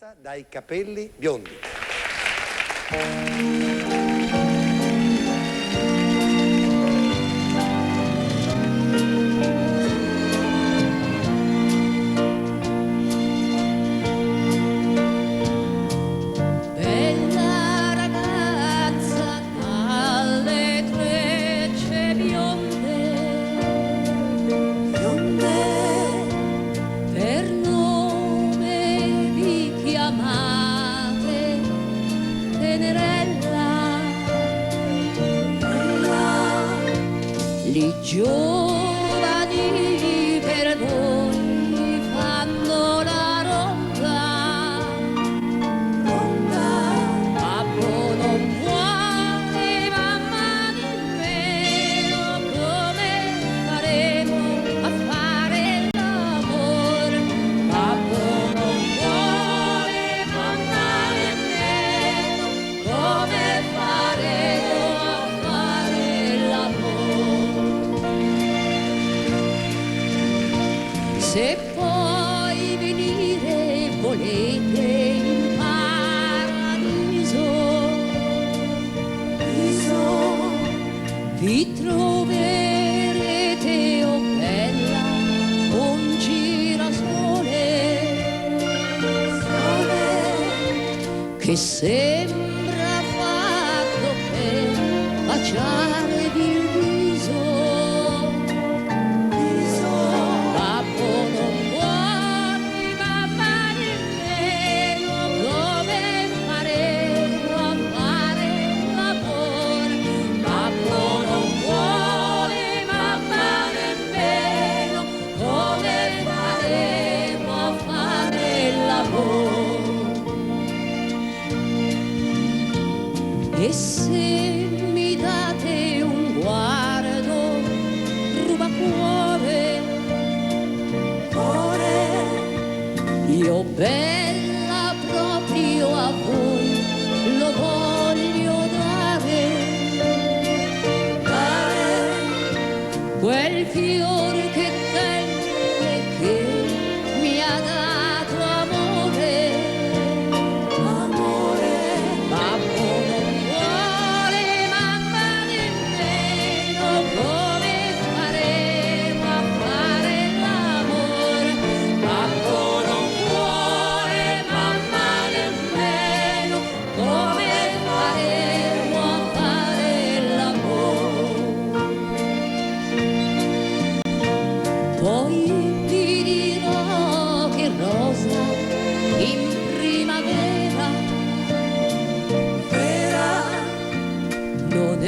ragazza dai capelli biondi. Bella ragazza dalle trecce bionde, per nome vi chiamate Tenerella, li giovani per voi fanno la ronda, Babbo non vuole, mamma nemmeno, come faremo a fare l'amore? Babbo non vuole, mamma nemmeno, come faremo a fare l'amore? Se poi venire volete in paradiso, vi troverete, oh bella, un girasole che sembra fatto per baciarvi il viso. Babbo non vuole, mamma nemmeno, come faremo a fare l'amore? Babbo non vuole, mamma nemmeno, come faremo a fare l'amore? E se mi date un guardo, rubacuore, io bella proprio a voi lo voglio dare, quel fior che tengo e che mi ha dato amore. Babbo non vuole, mamma nemmeno, come faremo a fare l'amore? Babbo non vuole, mamma nemmeno, come faremo a fare l'amore? Poi vi dirò che rosa in primavera non è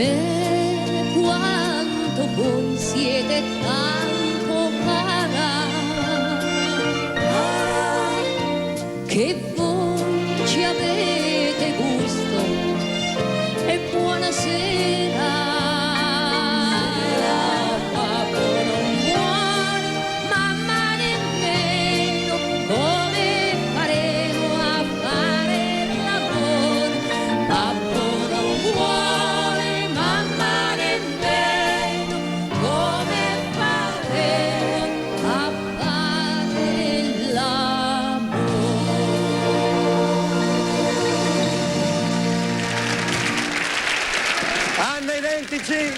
quanto voi siete tanto cara, che voi ci avete gusto e buonasera. Babbo non vuole, mamma nemmeno, come faremo a fare l'amore? Babbo non vuole, mamma nemmeno, come faremo a fare l'amore? Anna Identici,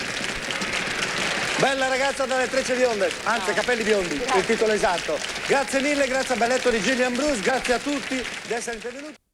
bella ragazza dalle trecce bionde, anzi capelli biondi, il titolo esatto. Grazie mille, grazie a balletto di Gillian Bruce, grazie a tutti di essere intervenuti.